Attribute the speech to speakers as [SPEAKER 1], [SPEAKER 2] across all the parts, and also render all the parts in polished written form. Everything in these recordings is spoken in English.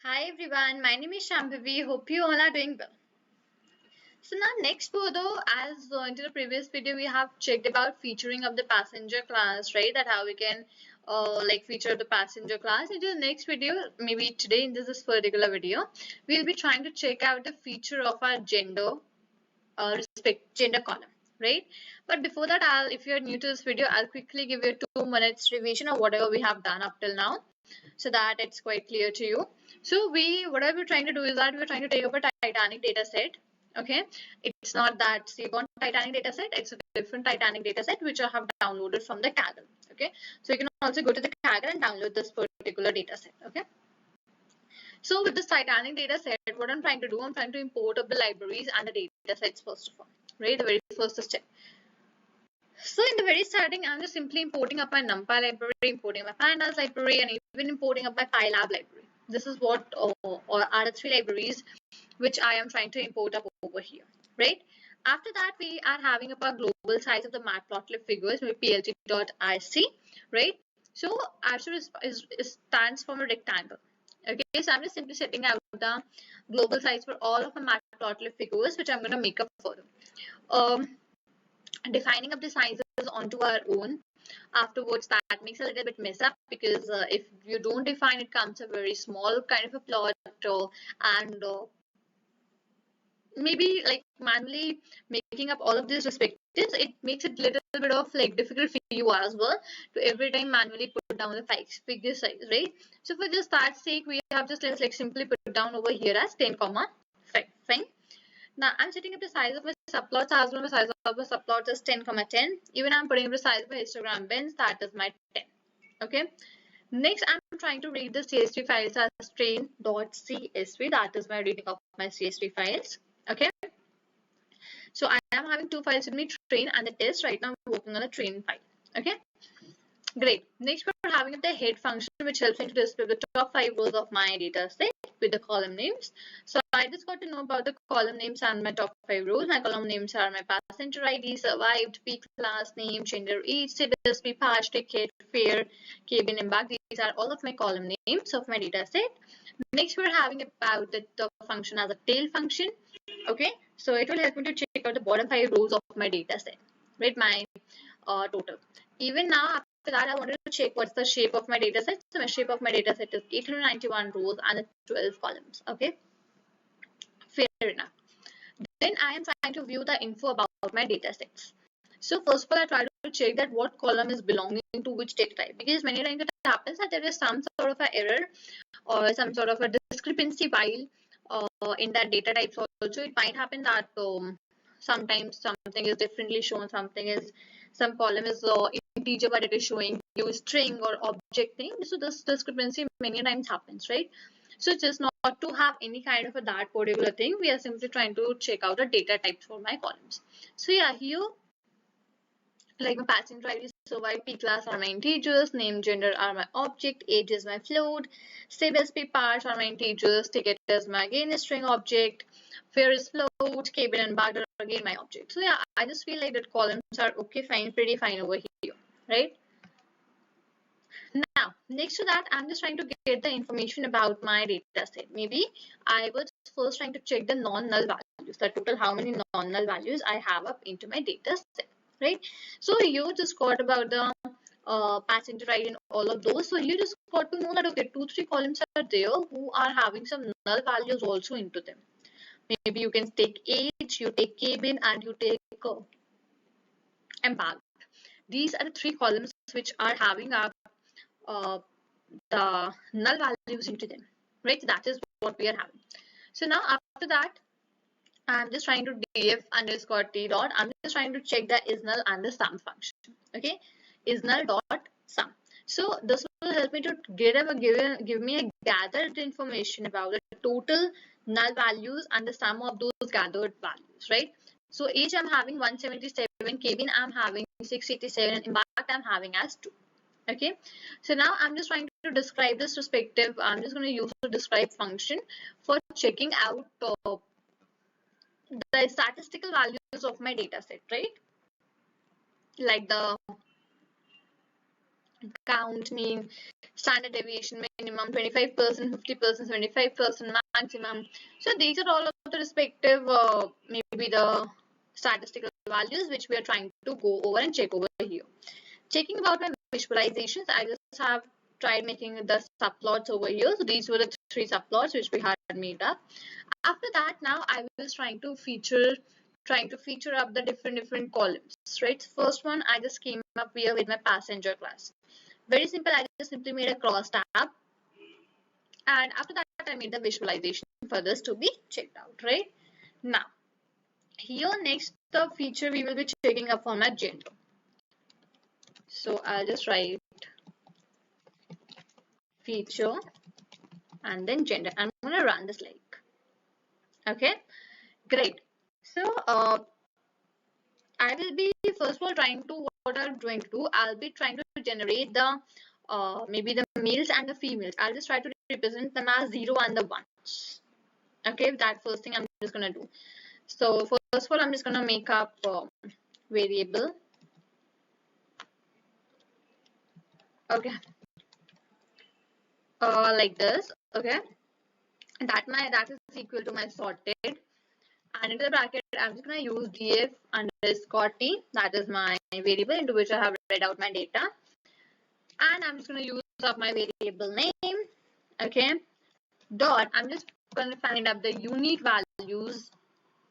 [SPEAKER 1] Hi everyone, my name is Shambhavi. Hope you all are doing well. So now next further, as into the previous video, we have checked about featuring of the passenger class, right? That how we can like feature the passenger class. Into the next video, maybe today in this particular video, we'll be trying to check out the feature of our gender column, right? But before that, if you're new to this video, I'll quickly give you 2 minutes revision of whatever we have done up till now, so that it's quite clear to you. So what we're trying to do is that we're trying to take up a Titanic data set. Okay, it's not that Seaborn Titanic data set, it's a different Titanic data set which I have downloaded from the Kaggle. Okay, so you can also go to the Kaggle and download this particular data set. Okay, so with this Titanic data set, what I'm trying to do, I'm trying to import up the libraries and the data sets first of all, right? The very first step. So in the very starting, I'm just simply importing up my NumPy library, importing my Pandas library, and even importing up my PyLab library. This is what or are the three libraries which I am trying to import up over here, right? After that, we are having up our global size of the matplotlib figures with plt.ic, right? So actually stands for a rectangle. Okay, so I'm just simply setting out the global size for all of my matplotlib figures, which I'm going to make up further. Defining up the sizes onto our own. Afterwards, that makes a little bit mess up because if you don't define, it comes a very small kind of a plot, and maybe like manually making up all of these respectives, it makes it a little bit of like difficult for you as well to every time manually put down the figure size, right? So for just that sake, we have just like simply put down over here as 10 comma 5. Fine. Now I'm setting up the size of my subplots as well. The size of my subplots is 10 comma 10. Even I'm putting up the size of my histogram bins, that is my 10. Okay. Next, I'm trying to read the CSV files as train.csv. That is my reading of my CSV files. Okay. So I am having two files with me, train and the test. Right now I'm working on the train file. Okay. Great. Next, we're having the head function, which helps me to display the top 5 rows of my data set with the column names. So I just got to know about the column names and my top 5 rows. My column names are my passenger ID, survived, P class, name, gender, age, CBSP, patch, ticket, fare, cabin, embark. These are all of my column names of my data set. Next, we're having about the top function as a tail function. Okay, so it will help me to check out the bottom 5 rows of my data set, right? My total. Even now, after that, I wanted to check what's the shape of my data set. So my shape of my data set is 891 rows and 12 columns. Okay, fair enough. Then I am trying to view the info about my data sets. So first of all, I try to check that what column is belonging to which data type, because many times it happens that there is some sort of an error or some sort of a discrepancy while in that data types also. It might happen that sometimes something is differently shown, some column is integer but it is showing you string or object thing. So this discrepancy many times happens, right? So just not to have any kind of that particular thing, we are simply trying to check out the data types for my columns. So yeah, here like my passenger ID, survive, P class are my integers, name, gender are my object, age is my float, CBSP parts are my integers, ticket is my again string object, fare is float, cabin and bag are again my object. So yeah, I just feel like that columns are okay, fine, pretty fine over here, right? Now, next to that, I'm just trying to get the information about my data set. Maybe I was first trying to check the non-null values, the total how many non-null values I have up into my data set, right? So you just got about the passenger ID and all of those. So you just got to know that, okay, 2-3 columns are there who are having some null values also into them. Maybe you can take age, you take cabin, and you take embark. These are the 3 columns which are having a the null values into them, right? That is what we are having. So now after that, I'm just trying to df underscore t dot. I'm just trying to check the is null and the sum function. Okay, is null dot sum. So this will help me to give me a gathered information about the total null values and the sum of those gathered values, right? So age I'm having 177, cabin I'm having 687, and embark I'm having as 2. Okay, so now I'm just trying to describe this respective. I'm just going to use the describe function for checking out the statistical values of my data set, right? Like the count, mean, standard deviation minimum, 25%, 50%, 75% maximum. So these are all of the respective maybe the statistical values which we are trying to go over and check over here. Checking about my visualizations, I just have tried making the subplots over here. So these were the three subplots which we had made up. After that, now I was trying to feature up the different columns, right? First one, I just came up here with my passenger class. Very simple, I just simply made a cross tab. And after that, I made the visualization for this to be checked out, right? Now, here next, the feature we will be checking up for my gender. So I'll just write feature and then gender. I'm going to run this like, okay, great. So I will be first of all trying to, what I'm going to do, I'll be trying to generate the maybe the males and the females. I'll just try to represent them as 0 and the 1s. Okay, that first thing I'm just going to do. So first of all, I'm just going to make up variable. Okay, like this. Okay, that is equal to my sorted. And into the bracket, I'm just going to use df underscore t. That is my variable into which I have read out my data. And I'm just going to use up my variable name. Okay. Dot. I'm just going to find up the unique values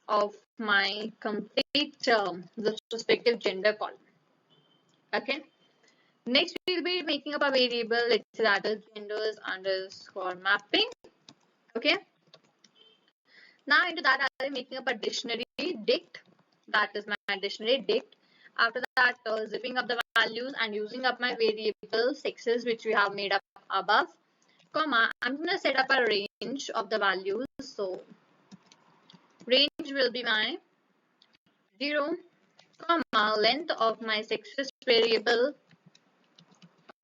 [SPEAKER 1] of my complete the respective gender column. Okay. Next, we'll be making up a variable. Let's say that is genders underscore mapping. Okay. Now into that, I'll be making up a dictionary dict. That is my dictionary dict. After that, zipping up the values and using up my variable sexes, which we have made up above, comma, I'm going to set up a range of the values. So range will be my 0, comma, length of my sexes variable.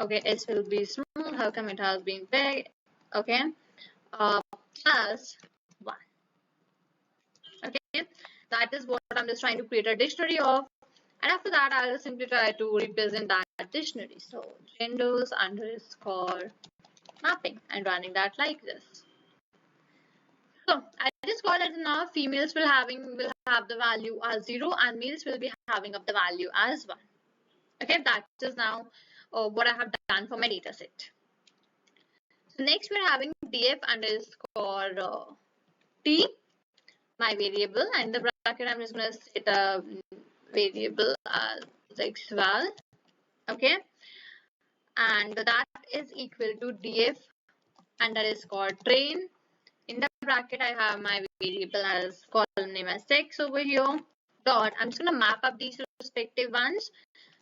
[SPEAKER 1] Okay, s will be small. How come it has been big? Okay, plus 1. Okay, that is what I'm just trying to create a dictionary of. And after that, I'll simply try to represent that dictionary. So genders underscore mapping and running that like this. So I just got it now. Females will have the value as 0 and males will be having up the value as 1. Okay, that is now what I have done for my data set. So next we're having df underscore t, my variable, and the bracket I'm just going to set a variable as xval. Okay, and that is equal to df underscore train. In the bracket, I have my variable as column name as sex over here. Dot. I'm just gonna map up these respective ones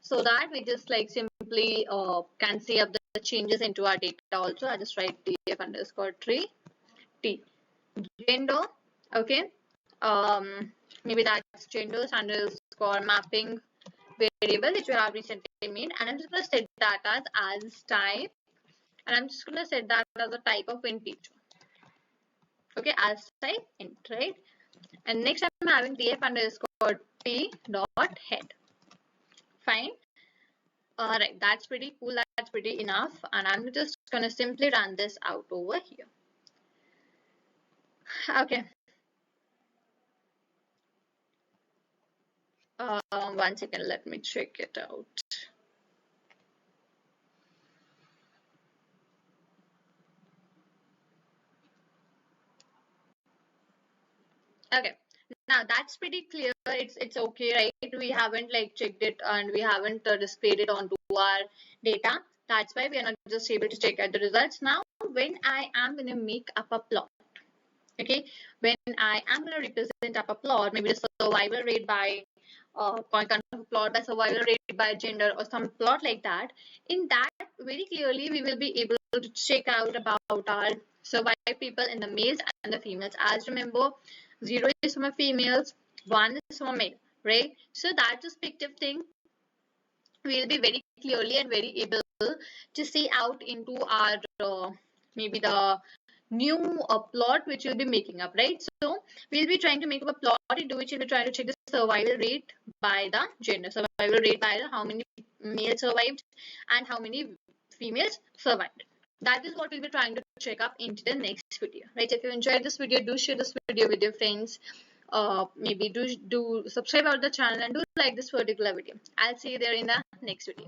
[SPEAKER 1] so that we just like simply can see up the changes into our data also. I just write df underscore tree t gender. Okay. Maybe that's genders underscore mapping variable which we have recently made, and I'm just going to set that as type, and I'm just going to set that as a type of integer. Okay, as type int, right? And next I'm having df underscore t dot head. Fine. All right, that's pretty cool. That's pretty enough, and I'm just going to simply run this out over here. Okay. 1 second, let me check it out. Okay, now that's pretty clear. It's okay, right? We haven't like checked it and we haven't displayed it onto our data. That's why we are not just able to check out the results. Now, when I am going to make up a plot, okay, when I am going to represent up a plot, maybe the survival rate by kind of plot by survival rate by gender or some plot like that, in that very clearly we will be able to check out about our survive people in the males and the females. As remember, 0 is from a females, 1 is from a male, right? So that respective thing we'll be very clearly and very able to see out into our maybe the new plot which we'll be making up, right? So we'll be trying to make up a plot into which we'll be trying to check the survival rate by the gender, survival rate by the how many males survived and how many females survived. That is what we'll be trying to check up into the next video, right? If you enjoyed this video, do share this video with your friends. Maybe do subscribe out the channel and do like this particular video. I'll see you there in the next video.